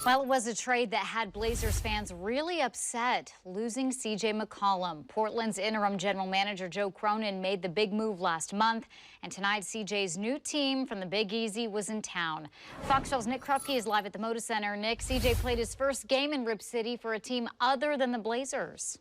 Well, it was a trade that had Blazers fans really upset, losing CJ McCollum. Portland's interim general manager Joe Cronin made the big move last month, and tonight CJ's new team from the Big Easy was in town. Fox 12's Nick Krupke is live at the Moda Center. Nick, CJ played his first game in Rip City for a team other than the Blazers.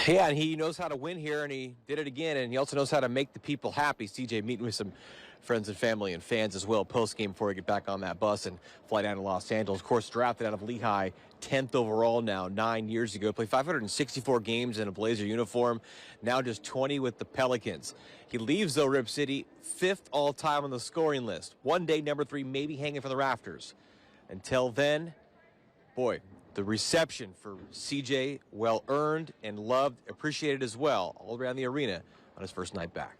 Yeah, and he knows how to win here, and he did it again, and he also knows how to make the people happy. CJ meeting with some friends and family and fans as well post-game before he get back on that bus and fly down to Los Angeles. Of course, drafted out of Lehigh, 10th overall now, 9 years ago. Played 564 games in a Blazer uniform, now just 20 with the Pelicans. He leaves, though, Rip City, 5th all-time on the scoring list. One day, number 3, maybe hanging from the rafters. Until then, boy, the reception for CJ, well earned and loved, appreciated as well, all around the arena on his first night back.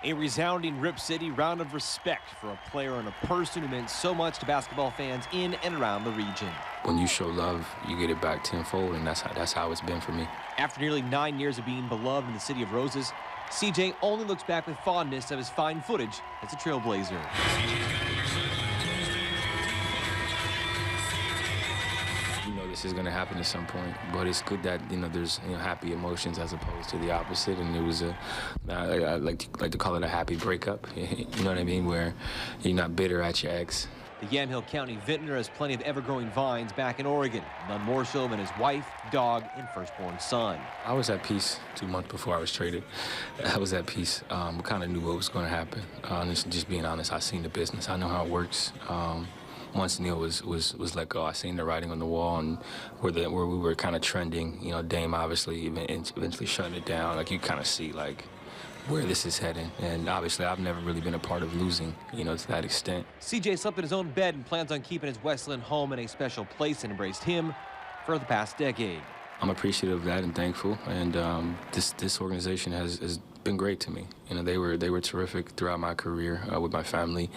A resounding Rip City round of respect for a player and a person who meant so much to basketball fans in and around the region. When you show love, you get it back tenfold, and that's how it's been for me. After nearly 9 years of being beloved in the City of Roses, CJ only looks back with fondness of his fine footage as a Trailblazer. You know this is going to happen at some point, but it's good that there's happy emotions as opposed to the opposite, and it was I like to call it a happy breakup. You know what I mean, where you're not bitter at your ex. The Yamhill County vintner has plenty of ever-growing vines back in Oregon, none more so than his wife, dog, and firstborn son. I was at peace 2 months before I was traded. I was at peace. Kind of knew what was going to happen. Just being honest, I seen the business. I know how it works. Once Neil was let go, I seen the writing on the wall, and where we were kind of trending. Dame obviously eventually shutting it down. Like, you kind of see where this is heading, and obviously I've never really been a part of losing, to that extent. CJ slept in his own bed and plans on keeping his Westland home in a special place and embraced him for the past decade. I'm appreciative of that and thankful, and this organization has been great to me. They were terrific throughout my career with my family,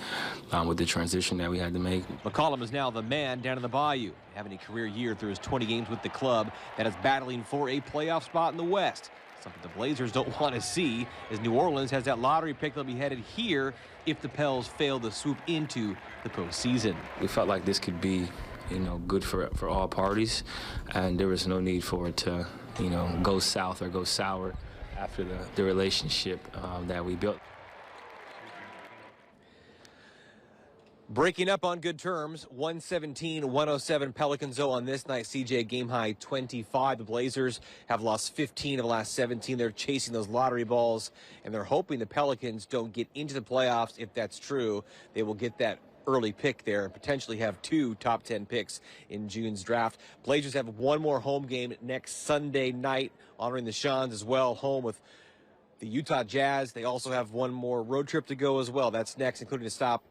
with the transition that we had to make. McCollum is now the man down in the Bayou, having a career year through his 20 games with the club that is battling for a playoff spot in the West. Something the Blazers don't want to see, as New Orleans has that lottery pick that'll be headed here if the Pels fail to swoop into the postseason. We felt like this could be, good for all parties, and there was no need for it to, go south or go sour after the relationship that we built. Breaking up on good terms, 117-107 Pelicans on this night. CJ game high 25. The Blazers have lost 15 of the last 17. They're chasing those lottery balls, and they're hoping the Pelicans don't get into the playoffs. If that's true, they will get that early pick there and potentially have 2 top 10 picks in June's draft. Blazers have one more home game next Sunday night, honoring the Shans as well, home with the Utah Jazz. They also have one more road trip to go as well. That's next, including a stop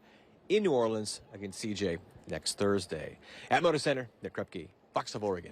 in New Orleans against CJ next Thursday. At Moda Center, Nick Krupke, Fox of Oregon.